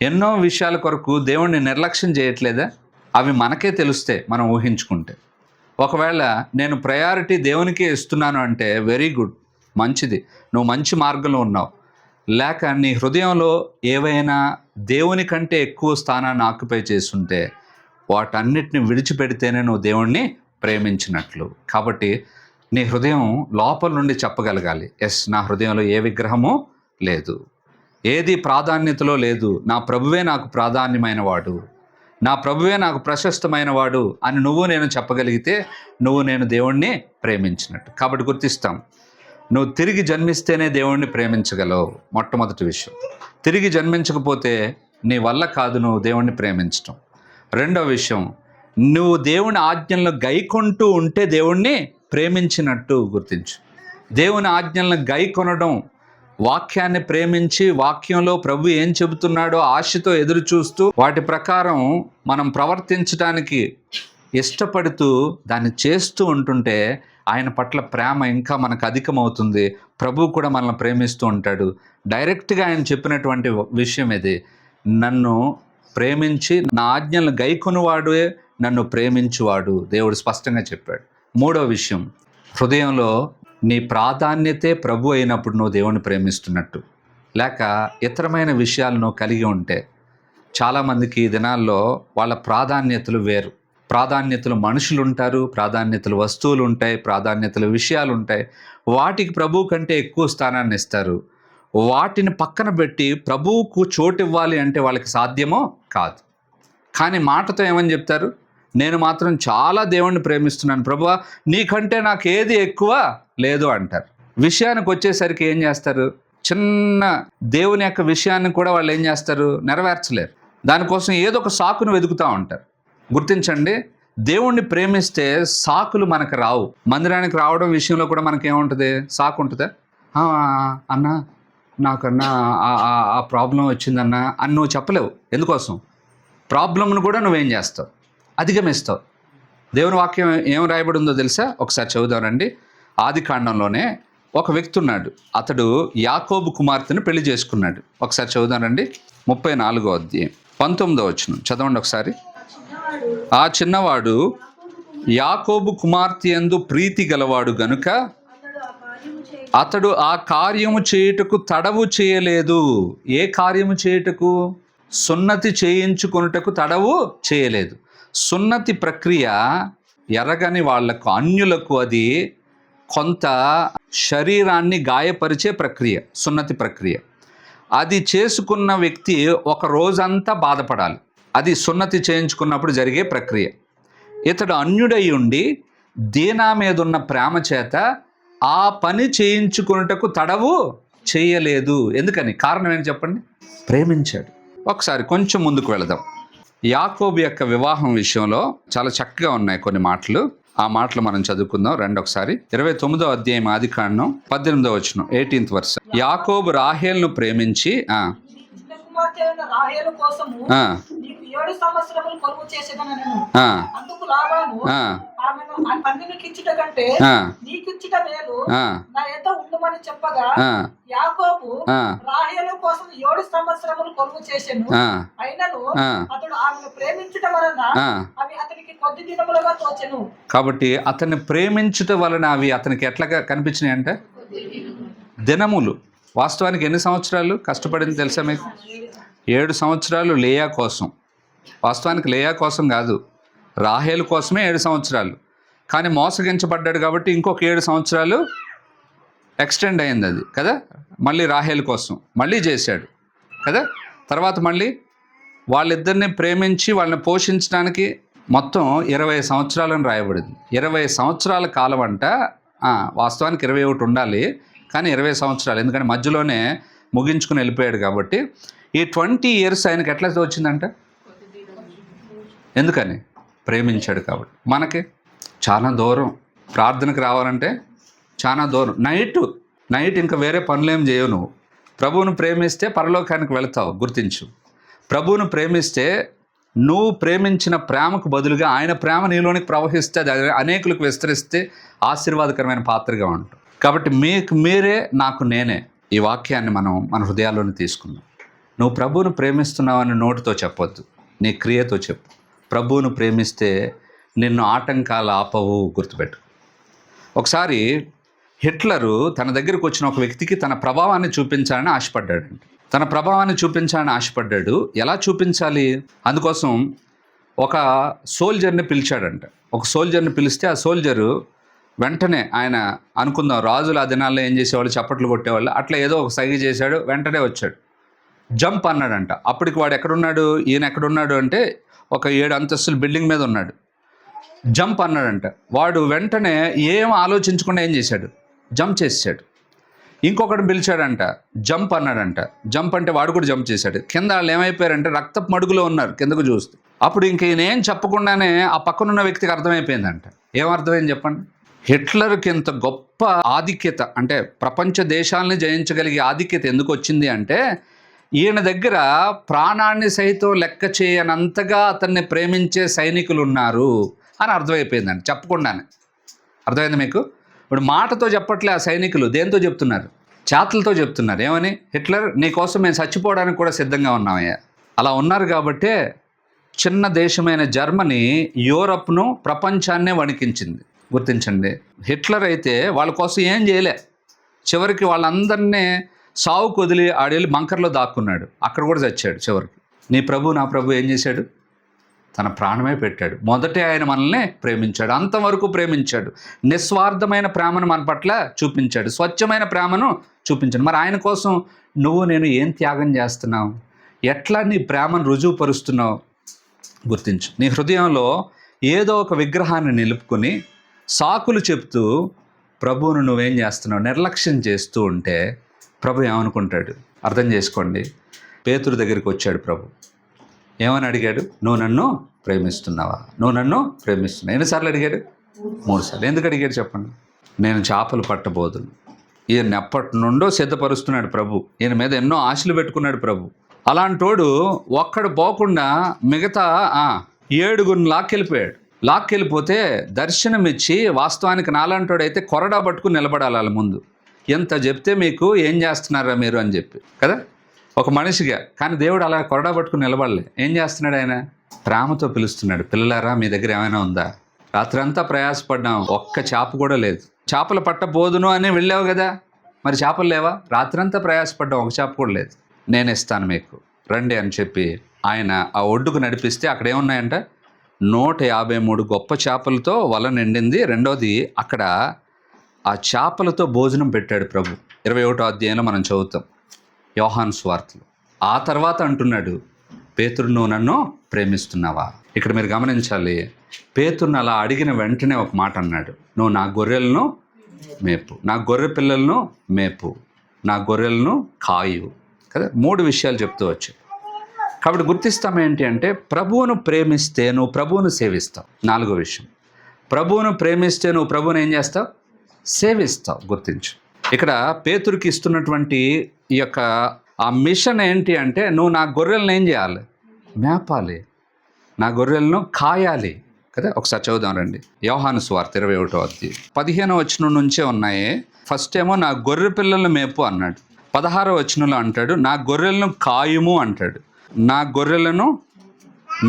ఎన్నో విషయాల కొరకు దేవుణ్ణి నిర్లక్ష్యం చేయట్లేదా? అవి మనకే తెలుస్తే మనం ఊహించుకుంటే. ఒకవేళ నేను ప్రయారిటీ దేవునికే ఇస్తున్నాను అంటే వెరీ గుడ్, మంచిది, నువ్వు మంచి మార్గంలో ఉన్నావు. లేక నీ హృదయంలో ఏవైనా దేవుని కంటే ఎక్కువ స్థానాన్ని ఆక్యుపై చేస్తుంటే వాటన్నిటిని విడిచిపెడితేనే నువ్వు దేవుణ్ణి ప్రేమించినట్లు. కాబట్టి నీ హృదయం లోపల నుండి చెప్పగలగాలి, ఎస్, నా హృదయంలో ఏ విగ్రహము లేదు, ఏది ప్రాధాన్యతలో లేదు, నా ప్రభువే నాకు ప్రాధాన్యమైన వాడు, నా ప్రభువే నాకు ప్రశస్తమైన వాడు అని నువ్వు నేను చెప్పగలిగితే నువ్వు నేను దేవుణ్ణి ప్రేమించినట్టు. కాబట్టి గుర్తిస్తాం, నువ్వు తిరిగి జన్మిస్తేనే దేవుణ్ణి ప్రేమించగలవు. మొట్టమొదటి విషయం. తిరిగి జన్మించకపోతే నీ వల్ల కాదు నువ్వు దేవుణ్ణి ప్రేమించటం. రెండవ విషయం, నువ్వు దేవుని ఆజ్ఞలను గైకొంటూ ఉంటే దేవుణ్ణి ప్రేమించినట్టు గుర్తించు. దేవుని ఆజ్ఞలను గైకొనడం, వాక్యాన్ని ప్రేమించి వాక్యంలో ప్రభు ఏం చెబుతున్నాడో ఆశతో ఎదురు చూస్తూ వాటి ప్రకారం మనం ప్రవర్తించడానికి ఇష్టపడుతూ దాన్ని చేస్తూ ఉంటుంటే ఆయన పట్ల ప్రేమ ఇంకా మనకు అధికమవుతుంది. ప్రభు కూడా మనల్ని ప్రేమిస్తూ ఉంటాడు. డైరెక్ట్గా ఆయన చెప్పినటువంటి విషయం ఇది, నన్ను ప్రేమించి నా ఆజ్ఞలను గైకొనువాడే నన్ను ప్రేమించువాడు, దేవుడు స్పష్టంగా చెప్పాడు. మూడో విషయం, హృదయంలో నీ ప్రాధాన్యతే ప్రభు అయినప్పుడు నువ్వు దేవుని ప్రేమిస్తున్నట్టు. లేక ఇతరమైన విషయాలను కలిగి ఉంటే, చాలామందికి ఈ దినాల్లో వాళ్ళ ప్రాధాన్యతలు వేరు. ప్రాధాన్యతలు మనుషులు ఉంటారు, ప్రాధాన్యతలు వస్తువులు ఉంటాయి, ప్రాధాన్యతలు విషయాలు ఉంటాయి. వాటికి ప్రభు కంటే ఎక్కువ స్థానాన్ని ఇస్తారు. వాటిని పక్కన పెట్టి ప్రభువుకు చోటు ఇవ్వాలి అంటే వాళ్ళకి సాధ్యమో కాదు. కానీ మాటతో ఏమని చెప్తారు? నేను మాత్రం చాలా దేవుణ్ణి ప్రేమిస్తున్నాను ప్రభువా, నీకంటే నాకు ఏది ఎక్కువ లేదు అంటారు. విషయానికి వచ్చేసరికి ఏం చేస్తారు? చిన్న దేవుని యొక్క విషయాన్ని కూడా వాళ్ళు ఏం చేస్తారు? నెరవేర్చలేరు. దానికోసం ఏదో ఒక సాకును వెతుకుతూ ఉంటారు. గుర్తించండి, దేవుణ్ణి ప్రేమిస్తే సాకులు మనకు రావు. మందిరానికి రావడం విషయంలో కూడా మనకేముంటుంది? సాకు ఉంటుందా? అన్నా నాకన్నా ఆ ప్రాబ్లం వచ్చిందన్నా అని నువ్వు చెప్పలేవు. ఎందుకోసం? ప్రాబ్లంను కూడా నువ్వేం చేస్తావు? అధిగమిస్తావు. దేవుని వాక్యం ఏం రాయబడి ఉందో తెలుసా? ఒకసారి చదువుదానండి. ఆదికాండంలోనే ఒక వ్యక్తి ఉన్నాడు. అతడు యాకోబు కుమార్తెను పెళ్లి చేసుకున్నాడు. ఒకసారి చదువుదానండి. 34వ అధ్యాయం 19వ వచనం చదవండి ఒకసారి. ఆ చిన్నవాడు యాకోబు కుమార్తె యందు ప్రీతి గలవాడు గనుక అతడు ఆ కార్యము చేయుటకు తడవు చేయలేదు. ఏ కార్యము చేయుటకు? సున్నతి చేయించుకొనుటకు తడవు చేయలేదు. సున్నతి ప్రక్రియ ఎరగని వాళ్లకు, అన్యులకు అది కొంత శరీరాన్ని గాయపరిచే ప్రక్రియ. సున్నతి ప్రక్రియ అది చేసుకున్న వ్యక్తి ఒక రోజంతా బాధపడాలి. అది సున్నతి చేయించుకున్నప్పుడు జరిగే ప్రక్రియ. ఇతడు అన్యుడై ఉండి దీనా మీద ఉన్న ప్రేమ చేత ఆ పని చేయించుకున్నటకు తడవు చేయలేదు. ఎందుకని? కారణం ఏంటి చెప్పండి? ప్రేమించాడు. ఒకసారి కొంచెం ముందుకు వెళదాం. యాకోబు యొక్క వివాహం విషయంలో చాలా చక్కగా ఉన్నాయి కొన్ని మాటలు. ఆ మాటలు మనం చదువుకుందాం రండి ఒకసారి. 29వ అధ్యాయం ఆదికాండం 18వ వచనం 18th verse. యాకోబు రాహేలును ప్రేమించి
రాహేలు కోసము నీకు 7 సంవత్సరములు కొలువు చేసేదనను. అందుకు లాబాను ఆమెను అన్యునికిచ్చుట కంటే నీకిచ్చుట మేలు, నా యొద్ద ఉండుమని చెప్పగా యాకోబు రాహేలు కోసం 7 సంవత్సరములు కొలువు చేసెను. అయినను అతడు ఆమెను ప్రేమించుట వలన అవి అతనికి కొద్ది దినములుగా తోచెను.
కాబట్టి అతన్ని ప్రేమించుట వలన అవి అతనికి ఎట్లా కనిపించినాయి అంటే దినములు. వాస్తవానికి ఎన్ని సంవత్సరాలు కష్టపడింది తెలుసా మీకు? 7 సంవత్సరాలు లేయా కోసం. వాస్తవానికి లేయా కోసం కాదు, రాహేలు కోసమే 7 సంవత్సరాలు. కానీ మోసగించబడ్డాడు కాబట్టి ఇంకొక 7 సంవత్సరాలు ఎక్స్టెండ్ అయింది అది కదా. మళ్ళీ రాహేల్ కోసం మళ్ళీ చేశాడు కదా. తర్వాత మళ్ళీ వాళ్ళిద్దరిని ప్రేమించి వాళ్ళని పోషించడానికి మొత్తం 20 సంవత్సరాలని రాయబడింది. 20 సంవత్సరాల కాలం అంట. వాస్తవానికి 21 ఉండాలి, కానీ 20 సంవత్సరాలు, ఎందుకంటే మధ్యలోనే ముగించుకుని వెళ్ళిపోయాడు కాబట్టి. ఈ 20 years ఆయనకి ఎట్లా వచ్చిందంట? ఎందుకని? ప్రేమించాడు కాబట్టి. మనకి చాలా దూరం ప్రార్థనకు రావాలంటే చాలా దూరం. నైట్ ఇంకా వేరే పనులేం చేయవు. నువ్వు ప్రభువును ప్రేమిస్తే పరలోకానికి వెళతావు, గుర్తించు. ప్రభువును ప్రేమిస్తే నువ్వు ప్రేమించిన ప్రేమకు బదులుగా ఆయన ప్రేమ నీలోనికి ప్రవహిస్తే, అది అనేకులకు విస్తరిస్తే ఆశీర్వాదకరమైన పాత్రగా ఉంటాం. కాబట్టి మీకు మీరే, నాకు నేనే, ఈ వాక్యాన్ని మనం మన హృదయాల్లోనే తీసుకుందాం. నువ్వు ప్రభువును ప్రేమిస్తున్నావని నోటితో చెప్పొద్దు, నీ క్రియతో చెప్పు. ప్రభువును ప్రేమిస్తే నిన్ను ఆటంకాలు ఆపవు, గుర్తుపెట్టు. ఒకసారి హిట్లరు తన దగ్గరకు వచ్చిన ఒక వ్యక్తికి తన ప్రభావాన్ని చూపించాలని ఆశపడ్డాడంట. తన ప్రభావాన్ని చూపించాలని ఆశపడ్డాడు. ఎలా చూపించాలి? అందుకోసం ఒక సోల్జర్ని పిలిచాడంట. ఒక సోల్జర్ని పిలిస్తే ఆ సోల్జరు వెంటనే, ఆయన అనుకుందాం రాజులు ఆ దినాల్లో ఏం చేసేవాళ్ళు, చప్పట్లు కొట్టేవాళ్ళు, అట్లా ఏదో ఒక సైగ చేశాడు, వెంటనే వచ్చాడు. జంప్ అన్నాడంట. అప్పటికి వాడు ఎక్కడున్నాడు, ఈయన ఎక్కడున్నాడు అంటే ఒక 7 అంతస్తుల బిల్డింగ్ మీద ఉన్నాడు. జంప్ అన్నాడంట. వాడు వెంటనే ఏం ఆలోచించకుండా ఏం చేశాడు, జంప్ చేసాడు. ఇంకొకటి పిలిచాడంట, జంప్ అన్నాడంట. జంప్ అంటే వాడు కూడా జంప్ చేశాడు. కింద వాళ్ళు ఏమైపోయారంటే రక్తపు మడుగులో ఉన్నారు కిందకు చూస్తే. అప్పుడు ఇంక ఈయన ఏం చెప్పకుండానే ఆ పక్కనున్న వ్యక్తికి అర్థమైపోయిందంట. ఏమర్థమైంది చెప్పండి? హిట్లర్కి ఇంత గొప్ప ఆధిక్యత, అంటే ప్రపంచ దేశాలని జయించగలిగే ఆధిక్యత ఎందుకు వచ్చింది అంటే, ఈయన దగ్గర ప్రాణాన్ని సైతం లెక్క చేయనంతగా అతన్ని ప్రేమించే సైనికులు ఉన్నారు అని అర్థమైపోయిందండి, చెప్పకుండానే. అర్థమైంది మీకు? ఇప్పుడు మాటతో చెప్పట్లే ఆ సైనికులు, దేంతో చెప్తున్నారు? చేతలతో చెప్తున్నారు. ఏమని? హిట్లర్, నీకోసం మేము చచ్చిపోవడానికి కూడా సిద్ధంగా ఉన్నామయ్యా. అలా ఉన్నారు కాబట్టే చిన్న దేశమైన జర్మనీ యూరప్ను, ప్రపంచాన్నే వణికించింది. గుర్తించండి. హిట్లర్ అయితే వాళ్ళ కోసం ఏం చేయలే. చివరికి వాళ్ళందరినీ సావుకు వదిలి ఆడెళ్ళి బంకర్లో దాక్కున్నాడు. అక్కడ కూడా చచ్చాడు చివరికి. నీ ప్రభు, నా ప్రభు ఏం చేశాడు? తన ప్రాణమే పెట్టాడు. మొదటే ఆయన మనల్ని ప్రేమించాడు, అంతవరకు ప్రేమించాడు. నిస్వార్థమైన ప్రేమను మన పట్ల చూపించాడు, స్వచ్ఛమైన ప్రేమను చూపించాడు. మరి ఆయన కోసం నువ్వు నేను ఏం త్యాగం చేస్తున్నావు? ఎట్లా నీ ప్రేమను రుజువుపరుస్తున్నావు? గుర్తించు. నీ హృదయంలో ఏదో ఒక విగ్రహాన్ని నిలుపుకొని సాకులు చెప్తూ ప్రభువును నువ్వేం చేస్తున్నావు, నిర్లక్ష్యం చేస్తూ ఉంటే ప్రభు ఏమనుకుంటాడు? అర్థం చేసుకోండి. పేతురు దగ్గరికి వచ్చాడు ప్రభు. ఏమని అడిగాడు? నువ్వు నన్ను ప్రేమిస్తున్నావా? నువ్వు నన్ను ప్రేమిస్తున్నావు. ఎన్నిసార్లు అడిగాడు? 3 సార్లు. ఎందుకు అడిగాడు చెప్పండి? నేను చేపలు పట్టబోదును. ఈయన ఎప్పటి నుండో సిద్ధపరుస్తున్నాడు ప్రభు. ఈయన మీద ఎన్నో ఆశలు పెట్టుకున్నాడు ప్రభు. అలాంటోడు ఒక్కడు పోకుండా మిగతా 7 లాక్కెళ్ళిపోయాడు. లాక్కెళ్ళిపోతే దర్శనమిచ్చి, వాస్తవానికి నాలాంటోడైతే కొరడా పట్టుకుని నిలబడాలి వాళ్ళ ముందు. ఎంత చెప్తే మీకు ఏం చేస్తున్నారా మీరు అని చెప్పి కదా, ఒక మనిషిగా. కానీ దేవుడు అలా కొరడా పట్టుకుని నిలబడలే. ఏం చేస్తున్నాడు? ఆయన ప్రేమతో పిలుస్తున్నాడు. పిల్లలారా, మీ దగ్గర ఏమైనా ఉందా? రాత్రంతా ప్రయాసపడ్డాం, ఒక్క చేప కూడా లేదు. చేపలు పట్టబోదును అని వెళ్ళావు కదా, మరి చేపలు లేవా? రాత్రంతా ప్రయాసపడ్డాం, ఒక చేప కూడా లేదు. నేను ఇస్తాను మీకు, రండి అని చెప్పి ఆయన ఆ ఒడ్డుకు నడిపిస్తే అక్కడ ఏమున్నాయంట? 153 గొప్ప చేపలతో వల నిండింది. రెండోది, అక్కడ ఆ చేపలతో భోజనం పెట్టాడు ప్రభు. 21వ అధ్యాయంలో మనం చదువుతాం యోహాను సువార్తలో. ఆ తర్వాత అంటున్నాడు, పేతురు, నువ్వు నన్ను ప్రేమిస్తున్నావా? ఇక్కడ మీరు గమనించాలి. పేతురుని అలా అడిగిన వెంటనే ఒక మాట అన్నాడు, నువ్వు నా గొర్రెలను మేపు, నా గొర్రె పిల్లలను మేపు, నా గొర్రెలను కాయు కదా. 3 విషయాలు చెప్తూ వచ్చాయి. కాబట్టి గుర్తిస్తాం ఏంటి అంటే, ప్రభువును ప్రేమిస్తే నువ్వు ప్రభువును సేవిస్తావు. 4వ విషయం, ప్రభువును ప్రేమిస్తే నువ్వు ప్రభువును ఏం చేస్తావు? సేవిస్తావు. గుర్తించు. ఇక్కడ పేతురుకి ఇస్తున్నటువంటి ఈ యొక్క ఆ మిషన్ ఏంటి అంటే, నువ్వు నా గొర్రెలను ఏం చేయాలి? మేపాలి, నా గొర్రెలను కాయాలి కదా. ఒకసారి చదువుదాం రండి. యోహాను సువార్త 21వ అధ్యాయం 15వ వచనం నుంచే ఉన్నాయి. ఫస్ట్ ఏమో నా గొర్రె పిల్లలను మేపు అన్నాడు. 16వ వచనంలో అంటాడు, నా గొర్రెలను కాయుము అంటాడు. నా గొర్రెలను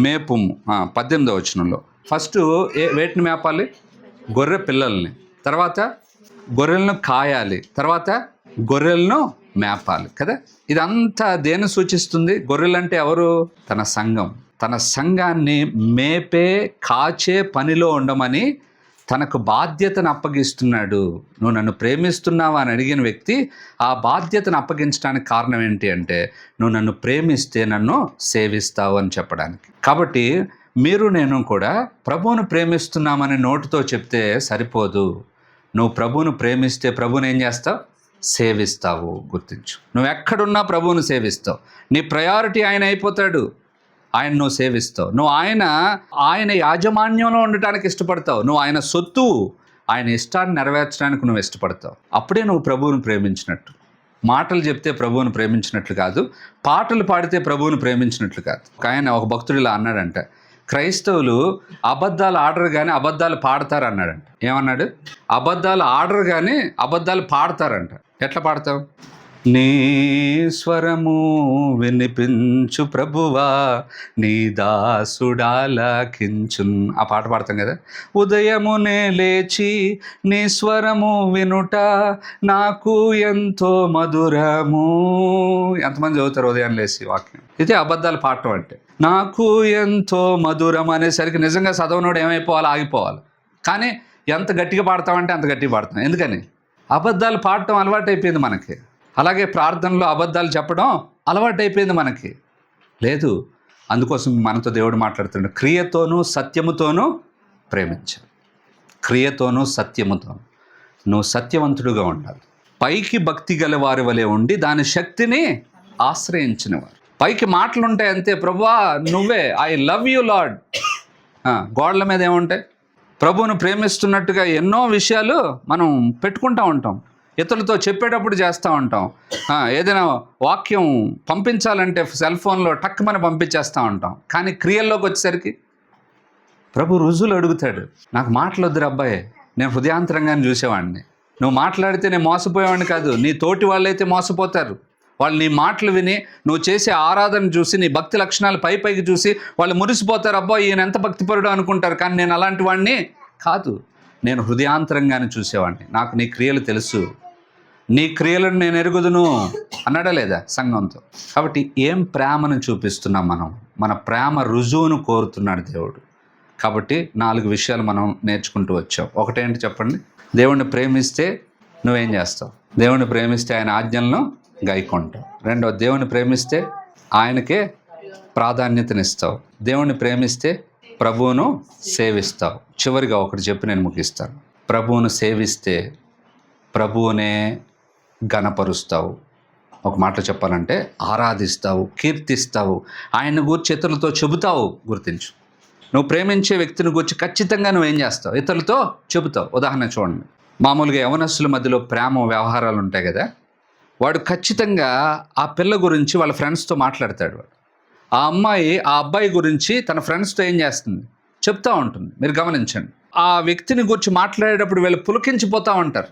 మేపుము 18వ వచనంలో. ఫస్ట్ వేటిని మేపాలి? గొర్రె పిల్లల్ని. తర్వాత గొర్రెలను కాయాలి. తర్వాత గొర్రెలను మేపాలి కదా. ఇదంతా దేన్ని సూచిస్తుంది? గొర్రెలంటే ఎవరు? తన సంఘం. తన సంఘాన్ని మేపే, కాచే పనిలో ఉండమని తనకు బాధ్యతను అప్పగిస్తున్నాడు. నువ్వు నన్ను ప్రేమిస్తున్నావా అని అడిగిన వ్యక్తి ఆ బాధ్యతను అప్పగించడానికి కారణం ఏంటి అంటే, నువ్వు నన్ను ప్రేమిస్తే నన్ను సేవిస్తావు అని చెప్పడానికి. కాబట్టి మీరు నేను కూడా ప్రభువును ప్రేమిస్తున్నామని నోటితో చెప్తే సరిపోదు. నువ్వు ప్రభువును ప్రేమిస్తే ప్రభువుని ఏం చేస్తావు? సేవిస్తావు. గుర్తించు, నువ్వు ఎక్కడున్నా ప్రభువును సేవిస్తావు. నీ ప్రయారిటీ ఆయన అయిపోతాడు. ఆయన నువ్వు సేవిస్తావు. నువ్వు ఆయన యాజమాన్యంలో ఉండటానికి ఇష్టపడతావు. నువ్వు ఆయన సొత్తు. ఆయన ఇష్టాన్ని నెరవేర్చడానికి నువ్వు ఇష్టపడతావు. అప్పుడే నువ్వు ప్రభువును ప్రేమించినట్టు. మాటలు చెప్తే ప్రభువును ప్రేమించినట్లు కాదు, పాటలు పాడితే ప్రభువును ప్రేమించినట్లు కాదు. ఒక భక్తుడు ఇలా అన్నాడంట, క్రైస్తవులు అబద్ధాలు ఆడరు కానీ అబద్ధాలు పాడతారు అన్నాడంట. ఏమన్నాడు? అబద్ధాలు ఆడరు కానీ అబద్ధాలు పాడతారంట. ఎట్లా పాడతావు? నీ స్వరము వినిపించు ప్రభువా, నీ దాసుడాలకించున్. ఆ పాట పాడతాం కదా. ఉదయమునే లేచి నీ స్వరము వినుట నాకు ఎంతో మధురము. ఎంతమంది చదువుతారు ఉదయం లేచి వాక్యం? ఇదే అబద్ధాలు పాడటం అంటే. నాకు ఎంతో మధురం అనేసరికి నిజంగా చదవనోడు ఏమైపోవాలి? ఆగిపోవాలి. కానీ ఎంత గట్టిగా పాడతామంటే అంత గట్టిగా పాడతాం. ఎందుకని? అబద్ధాలు పాడటం అలవాటు అయిపోయింది మనకి. అలాగే ప్రార్థనలో అబద్ధాలు చెప్పడం అలవాటు అయిపోయింది మనకి. లేదు, అందుకోసం మనతో దేవుడు మాట్లాడుతున్నాడు, క్రియతోనూ సత్యముతోనూ ప్రేమించాలి. క్రియతోనూ సత్యముతోనూ. నువ్వు సత్యవంతుడుగా ఉండాలి. పైకి భక్తి గల వారి వలె ఉండి దాని శక్తిని ఆశ్రయించినవారు. పైకి మాటలు ఉంటాయి అంతే, ప్రభువా నువ్వే, ఐ లవ్ యూ లార్డ్. గోడల మీద ఏముంటాయి? ప్రభువును ప్రేమిస్తున్నట్టుగా ఎన్నో విషయాలు మనం పెట్టుకుంటూ ఉంటాం. ఇతరులతో చెప్పేటప్పుడు చేస్తూ ఉంటాం. ఏదైనా వాక్యం పంపించాలంటే సెల్ ఫోన్లో టక్కుమని పంపించేస్తూ ఉంటాం. కానీ క్రియల్లోకి వచ్చేసరికి ప్రభు రుజువులు అడుగుతాడు. నాకు మాటలు వద్దురు అబ్బాయి, నేను హృదయాంతరంగానే చూసేవాడిని. నువ్వు మాట్లాడితే నేను మోసపోయేవాడిని కాదు, నీ తోటి వాళ్ళైతే మోసపోతారు. వాళ్ళు నీ మాటలు విని, నువ్వు చేసే ఆరాధన చూసి, నీ భక్తి లక్షణాలు పైకి చూసి వాళ్ళు మురిసిపోతారు. అబ్బా ఈయన ఎంత భక్తిపరుడు అనుకుంటారు. కానీ నేను అలాంటి వాడిని కాదు. నేను హృదయాంతరంగానే చూసేవాడిని. నాకు నీ క్రియలు తెలుసు, నీ క్రియలను నేను ఎరుగుదును అన్నాడా లేదా సంఘంతో? కాబట్టి ఏం ప్రేమను చూపిస్తున్నాం మనం? మన ప్రేమ రుజువును కోరుతున్నాడు దేవుడు. కాబట్టి 4 విషయాలు మనం నేర్చుకుంటూ వచ్చాం. ఒకటేంటి చెప్పండి? దేవుణ్ణి ప్రేమిస్తే నువ్వేం చేస్తావు? దేవుణ్ణి ప్రేమిస్తే ఆయన ఆజ్ఞలను గైకొంటావు. రెండో, దేవుణ్ణి ప్రేమిస్తే ఆయనకే ప్రాధాన్యతనిస్తావు. దేవుణ్ణి ప్రేమిస్తే ప్రభువును సేవిస్తావు. చివరిగా ఒకటి చెప్పి నేను ముగిస్తాను. ప్రభువును సేవిస్తే ప్రభువునే ఘనపరుస్తావు. ఒక మాట చెప్పాలంటే ఆరాధిస్తావు, కీర్తిస్తావు, ఆయన గూర్చి ఇతరులతో చెబుతావు. గుర్తించు, నువ్వు ప్రేమించే వ్యక్తిని గురించి ఖచ్చితంగా నువ్వేం చేస్తావు? ఇతరులతో చెబుతావు. ఉదాహరణ చూడండి, మామూలుగా యవనస్తుల మధ్యలో ప్రేమ వ్యవహారాలు ఉంటాయి కదా. వాడు ఖచ్చితంగా ఆ పిల్ల గురించి వాళ్ళ ఫ్రెండ్స్తో మాట్లాడతాడు. వాడు ఆ అమ్మాయి ఆ అబ్బాయి గురించి తన ఫ్రెండ్స్తో ఏం చేస్తుంది? చెప్తూ ఉంటుంది. మీరు గమనించండి. ఆ వ్యక్తిని గురించి మాట్లాడేటప్పుడు వీళ్ళు పులకించిపోతూ ఉంటారు.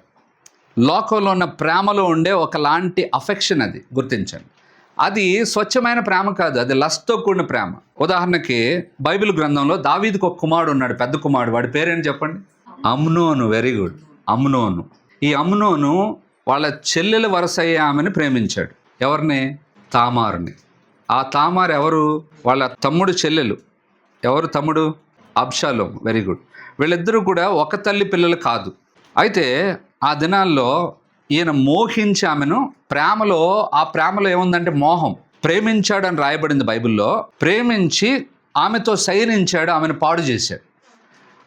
లోకంలో ఉన్న ప్రేమలో ఉండే ఒకలాంటి అఫెక్షన్ అది. గుర్తించండి, అది స్వచ్ఛమైన ప్రేమ కాదు, అది లస్ట్తో కూడిన ప్రేమ. ఉదాహరణకి బైబిల్ గ్రంథంలో దావీదుకు ఒక కుమారుడు ఉన్నాడు, పెద్ద కుమారుడు. వాడి పేరేంటి చెప్పండి? అమ్నోను. వెరీ గుడ్, అమ్నోను. ఈ అమ్నోను వాళ్ళ చెల్లెల వరుస అయ్యే ఆమెను ప్రేమించాడు. ఎవరిని? తామారుని. ఆ తామారు ఎవరు? వాళ్ళ తమ్ముడు చెల్లెలు. ఎవరు తమ్ముడు? అబ్షాలోం. Very good. వీళ్ళిద్దరూ కూడా ఒక తల్లి పిల్లలు కాదు. అయితే ఆ దినాల్లో ఈయన మోహించి ఆమెను ఆ ప్రేమలో ఏముందంటే మోహం. ప్రేమించాడు అని రాయబడింది బైబిల్లో. ప్రేమించి ఆమెతో శయనించాడు, ఆమెను పాడు చేశాడు.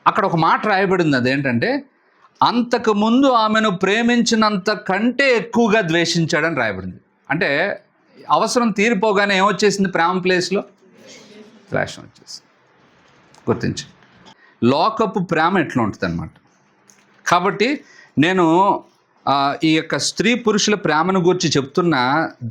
అక్కడ ఒక మాట రాయబడింది, అదేంటంటే అంతకుముందు ఆమెను ప్రేమించినంత కంటే ఎక్కువగా ద్వేషించాడని రాయబడింది. అంటే అవసరం తీరిపోగానే ఏమొచ్చేసింది? ప్రేమ ప్లేస్లో ద్వేషం వచ్చేసింది. గుర్తించి, లోకపు ప్రేమ ఎట్లా ఉంటుంది అన్నమాట. కాబట్టి నేను ఈ యొక్క స్త్రీ పురుషుల ప్రేమను గురించి చెప్తున్నా,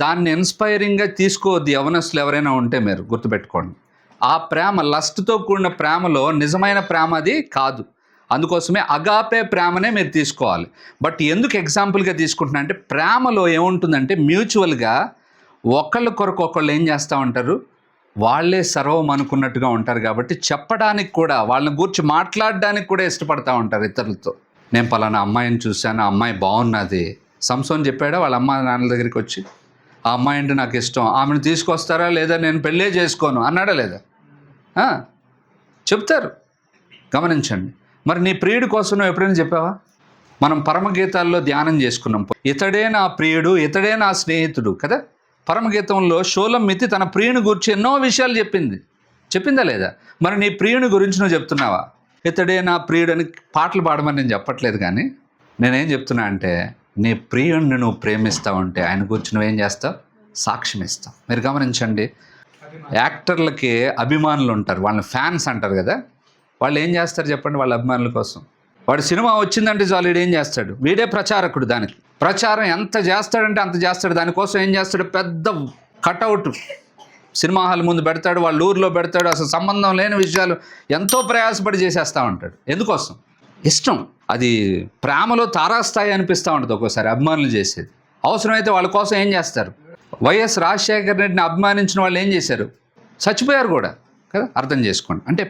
దాన్ని ఇన్స్పైరింగ్గా తీసుకోవద్దు. యవనస్తులు ఎవరైనా ఉంటే మీరు గుర్తుపెట్టుకోండి, ఆ ప్రేమ లస్ట్తో కూడిన ప్రేమలో నిజమైన ప్రేమ అది కాదు. అందుకోసమే అగాపే ప్రేమనే మీరు తీసుకోవాలి. బట్ ఎందుకు ఎగ్జాంపుల్గా తీసుకుంటున్నా అంటే, ప్రేమలో ఏముంటుందంటే మ్యూచువల్గా ఒకళ్ళ కొరకు ఒకళ్ళు ఏం చేస్తూ ఉంటారు? వాళ్ళే సర్వం అనుకున్నట్టుగా ఉంటారు. కాబట్టి చెప్పడానికి కూడా, వాళ్ళని గురించి మాట్లాడడానికి కూడా ఇష్టపడతా ఉంటారు ఇతరులతో. నేను పలానా అమ్మాయిని చూశాను, ఆ అమ్మాయి బాగున్నది. సంసోన్ చెప్పాడా వాళ్ళ అమ్మ నాన్నల దగ్గరికి వచ్చి, ఆ అమ్మాయి అంటే నాకు ఇష్టం, ఆమెను తీసుకొస్తారా లేదా, నేను పెళ్ళే చేసుకోను అన్నాడా లేదా? చెప్తారు. గమనించండి, మరి నీ ప్రియుడి కోసం నువ్వు ఎప్పుడైనా చెప్పావా? మనం పరమగీతాల్లో ధ్యానం చేసుకున్నాం, ఇతడే నా ప్రియుడు, ఇతడే నా స్నేహితుడు కదా. పరమగీతంలో షోలమ్మితి తన ప్రియుని గురించి ఎన్నో విషయాలు చెప్పిందా లేదా? మరి నీ ప్రియుని గురించి నువ్వు చెప్తున్నావా? ఇతడే నా ప్రియుడు అని పాటలు పాడమని నేను చెప్పట్లేదు, కానీ నేనేం చెప్తున్నా అంటే నీ ప్రియుడిని నువ్వు ప్రేమిస్తావంటే ఆయన గురించి నువ్వేం చేస్తావు? సాక్ష్యం ఇస్తావు. మీరు గమనించండి, యాక్టర్లకి అభిమానులు ఉంటారు, వాళ్ళని ఫ్యాన్స్ అంటారు కదా. వాళ్ళు ఏం చేస్తారు చెప్పండి? వాళ్ళ అభిమానుల కోసం వాడు సినిమా వచ్చిందంటే చాలు, వీడు ఏం చేస్తాడు? వీడే ప్రచారకుడు. దానికి ప్రచారం ఎంత చేస్తాడంటే అంత చేస్తాడు. దానికోసం ఏం చేస్తాడు? పెద్ద కటౌట్ సినిమా హాల్ ముందు పెడతాడు, వాళ్ళ ఊరిలో పెడతాడు. అసలు సంబంధం లేని విషయాలు ఎంతో ప్రయాసపడి చేసేస్తూ ఉంటాడు. ఎందుకోసం? ఇష్టం. అది ప్రేమలో తారాస్థాయి అనిపిస్తూ ఉంటుంది ఒక్కోసారి అభిమానులు చేసేది. అవసరమైతే వాళ్ళ కోసం ఏం చేస్తారు? వైఎస్ రాజశేఖర రెడ్డిని అభిమానించిన వాళ్ళు ఏం చేశారు? చచ్చిపోయారు కూడా కదా. అర్థం చేసుకోండి. అంటే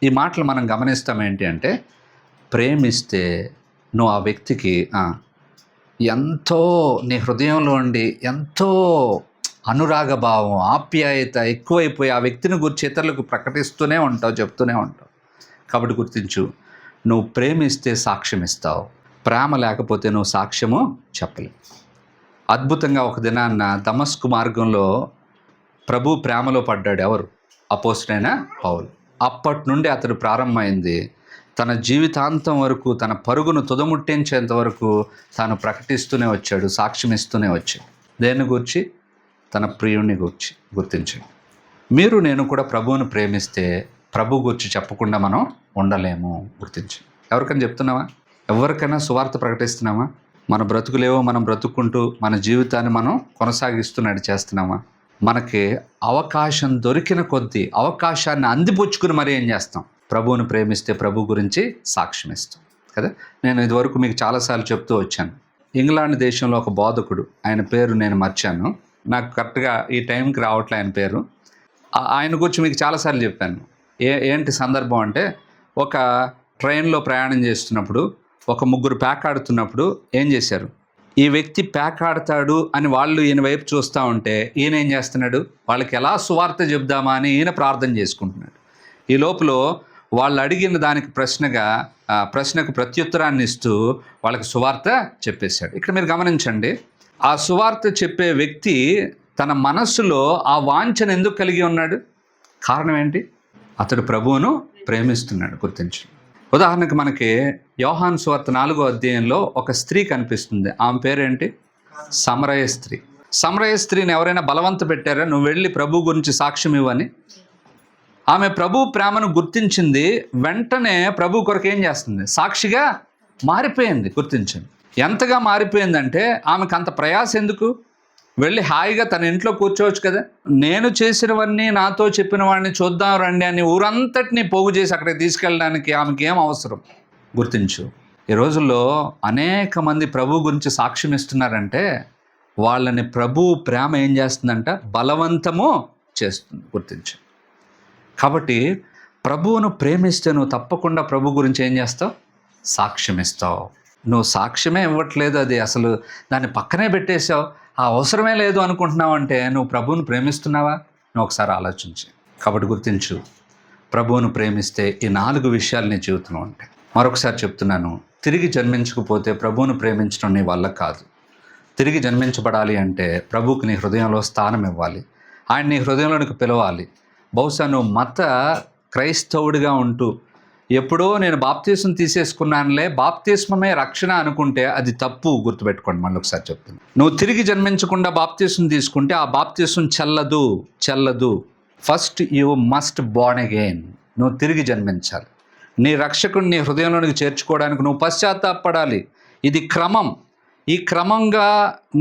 ఈ మాటలు మనం గమనిస్తాం ఏంటి అంటే, ప్రేమిస్తే నువ్వు ఆ వ్యక్తికి ఎంతో నీ హృదయంలో ఉండి ఎంతో అనురాగ భావం, ఆప్యాయత ఎక్కువైపోయి ఆ వ్యక్తిని గురించి ఇతరులకు ప్రకటిస్తూనే ఉంటావు, చెప్తూనే ఉంటావు. కాబట్టి గుర్తించు, నువ్వు ప్రేమిస్తే సాక్ష్యం ఇస్తావు, ప్రేమ లేకపోతే నువ్వు సాక్ష్యము చెప్పలేవు. అద్భుతంగా ఒక దినాన్న దమస్కు మార్గంలో ప్రభు ప్రేమలో పడ్డాడు. ఎవరు? అపోస్తలుడైన పౌలు. అప్పటి నుండి అతడు ప్రారంభమైంది తన జీవితాంతం వరకు, తన పరుగును తుదముట్టించేంత వరకు తాను ప్రకటిస్తూనే వచ్చాడు, సాక్ష్యం ఇస్తూనే వచ్చాడు. దేని గురించి? తన ప్రియుడిని గురించి. గుర్తించండి, మీరు నేను కూడా ప్రభువును ప్రేమిస్తే ప్రభు గురించి చెప్పకుండా మనం ఉండలేము. గుర్తించండి. ఎవరికైనా చెప్తున్నావా? ఎవరికైనా సువార్త ప్రకటిస్తున్నామా? మన బ్రతుకులేవో మనం బ్రతుక్కుంటూ మన జీవితాన్ని మనం కొనసాగిస్తూ నడిచేస్తున్నామా? మనకి అవకాశం దొరికిన కొద్దీ అవకాశాన్ని అందిపుచ్చుకుని మరి ఏం చేస్తాం? ప్రభువుని ప్రేమిస్తే ప్రభు గురించి సాక్ష్యం ఇస్తాం కదా. నేను ఇదివరకు మీకు చాలాసార్లు చెప్తూ వచ్చాను. ఇంగ్లాండ్ దేశంలో ఒక బోధకుడు, ఆయన పేరు నేను మర్చాను, నాకు కరెక్ట్గా ఈ టైంకి రావట్లే ఆయన పేరు. ఆయన గురించి మీకు చాలాసార్లు చెప్పాను. ఏంటి సందర్భం అంటే, ఒక ట్రైన్లో ప్రయాణం చేస్తున్నప్పుడు ఒక ముగ్గురు పేకాడుతున్నప్పుడు ఏం చేశారు? ఈ వ్యక్తి పేకాడతాడు అని వాళ్ళు ఈయన వైపు చూస్తూ ఉంటే ఈయన ఏం చేస్తున్నాడు? వాళ్ళకి ఎలా సువార్త చెప్దామా అని ఈయన ప్రార్థన చేసుకుంటున్నాడు. ఈ లోపల వాళ్ళు అడిగిన దానికి ప్రశ్నకు ప్రత్యుత్తరాన్ని ఇస్తూ వాళ్ళకి సువార్త చెప్పేశాడు. ఇక్కడ మీరు గమనించండి, ఆ సువార్త చెప్పే వ్యక్తి తన మనస్సులో ఆ వాంఛను ఎందుకు కలిగి ఉన్నాడు? కారణం ఏంటి? అతడు ప్రభువును ప్రేమిస్తున్నాడు. గుర్తించు. ఉదాహరణకు మనకి యోహాను సువార్త 4వ అధ్యాయంలో ఒక స్త్రీ కనిపిస్తుంది. ఆమె పేరేంటి? సమరయ స్త్రీ. సమరయ స్త్రీని ఎవరైనా బలవంత పెట్టారా నువ్వు వెళ్ళి ప్రభు గురించి సాక్ష్యం ఇవ్వని? ఆమె ప్రభు ప్రేమను గుర్తించింది, వెంటనే ప్రభు కొరకు ఏం చేస్తుంది? సాక్షిగా మారిపోయింది. గుర్తించండి. ఎంతగా మారిపోయిందంటే ఆమెకు అంత ప్రయాస ఎందుకు? వెళ్ళి హాయిగా తన ఇంట్లో కూర్చోవచ్చు కదా. నేను చేసినవన్నీ నాతో చెప్పిన వాడిని చూద్దాం రండి అని ఊరంతటినీ పోగు చేసి అక్కడికి తీసుకెళ్ళడానికి ఆమెకి ఏం అవసరం? గుర్తించు. ఈ రోజుల్లో అనేక మంది ప్రభు గురించి సాక్ష్యం ఇస్తున్నారంటే వాళ్ళని ప్రభు ప్రేమ ఏం చేస్తుందంట? బలవంతము చేస్తుంది. గుర్తించు. కాబట్టి ప్రభువును ప్రేమిస్తే నువ్వు తప్పకుండా ప్రభు గురించి ఏం చేస్తావు? సాక్ష్యం ఇస్తావు. నువ్వు సాక్ష్యమే ఇవ్వట్లేదు, అది అసలు దాన్ని పక్కనే పెట్టేశావు, ఆ అవసరమే లేదు అనుకుంటున్నావు అంటే నువ్వు ప్రభువును ప్రేమిస్తున్నావా? నువ్వు ఒకసారి ఆలోచించి. కాబట్టి గుర్తించు, ప్రభువును ప్రేమిస్తే ఈ 4 విషయాలు నీ జీవితంలో ఉంటాయి. మరొకసారి చెప్తున్నాను, తిరిగి జన్మించకపోతే ప్రభువును ప్రేమించడం నీ వల్ల కాదు. తిరిగి జన్మించబడాలి అంటే ప్రభువుకి నీ హృదయంలో స్థానం ఇవ్వాలి, ఆయన నీ హృదయంలోనికి పిలవాలి. బహుశా నువ్వు మత క్రైస్తవుడిగా ఉంటూ ఎప్పుడో నేను బాప్తిస్మం తీసేసుకున్నానులే, బాప్తిస్మమే రక్షణ అనుకుంటే అది తప్పు. గుర్తుపెట్టుకోండి, మళ్ళీ ఒకసారి చెప్తాను. నువ్వు తిరిగి జన్మించకుండా బాప్తిస్మం తీసుకుంటే ఆ బాప్తిస్మం చెల్లదు. First you must Born again. నువ్వు తిరిగి జన్మించాలి. నీ రక్షకుడిని నీ హృదయంలోనికి చేర్చుకోవడానికి నువ్వు పశ్చాత్తాపడాలి. ఇది క్రమం. ఈ క్రమంగా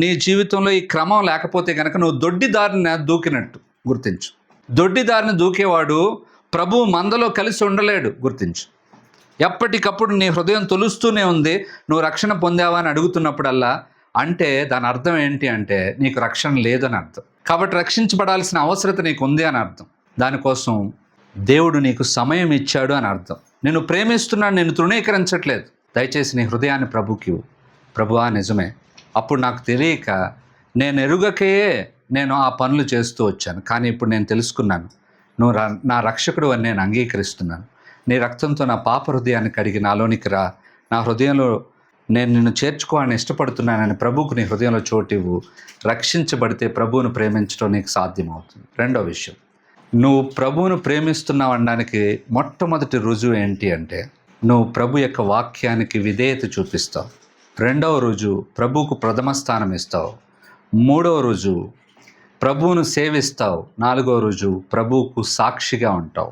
నీ జీవితంలో ఈ క్రమం లేకపోతే కనుక నువ్వు దొడ్డి దారిని దూకినట్టు. గుర్తించు. దొడ్డి దారిని దూకేవాడు ప్రభు మందలో కలిసి ఉండలేడు. గుర్తించు. ఎప్పటికప్పుడు నీ హృదయం తొలుస్తూనే ఉంది, నువ్వు రక్షణ పొందావా అని అడుగుతున్నప్పుడల్లా, అంటే దాని అర్థం ఏంటి అంటే నీకు రక్షణ లేదని అర్థం. కాబట్టి రక్షించబడాల్సిన అవసరత నీకు ఉంది అని అర్థం. దానికోసం దేవుడు నీకు సమయం ఇచ్చాడు అని అర్థం. నేను ప్రేమిస్తున్నాను, నేను తృణీకరించట్లేదు. దయచేసి నీ హృదయాన్ని ప్రభుకి ఇవ్వు. ప్రభువా నిజమే, అప్పుడు నాకు తెలియక నేను ఎరుగకే నేను ఆ పనులు చేస్తూ వచ్చాను, కానీ ఇప్పుడు నేను తెలుసుకున్నాను, నువ్వు నా రక్షకుడు అని నేను అంగీకరిస్తున్నాను. నీ రక్తంతో నా పాప హృదయాన్ని కడిగి నాలోనికి రా, నా హృదయంలో నేను నిన్ను చేర్చుకోవాలని ఇష్టపడుతున్నానని ప్రభువుకు నీ హృదయంలో చోటివ్వు. రక్షించబడితే ప్రభువును ప్రేమించడం నీకు సాధ్యమవుతుంది. రెండో విషయం, నువ్వు ప్రభువును ప్రేమిస్తున్నావు అనడానికి మొట్టమొదటి రుజువు ఏంటి అంటే, నువ్వు ప్రభు యొక్క వాక్యానికి విధేయత చూపిస్తావు. రెండవ రుజువు, ప్రభువుకు ప్రథమ స్థానం ఇస్తావు. మూడవ రుజువు, ప్రభువును సేవిస్తావు. నాలుగవ రుజువు, ప్రభువుకు సాక్షిగా ఉంటావు.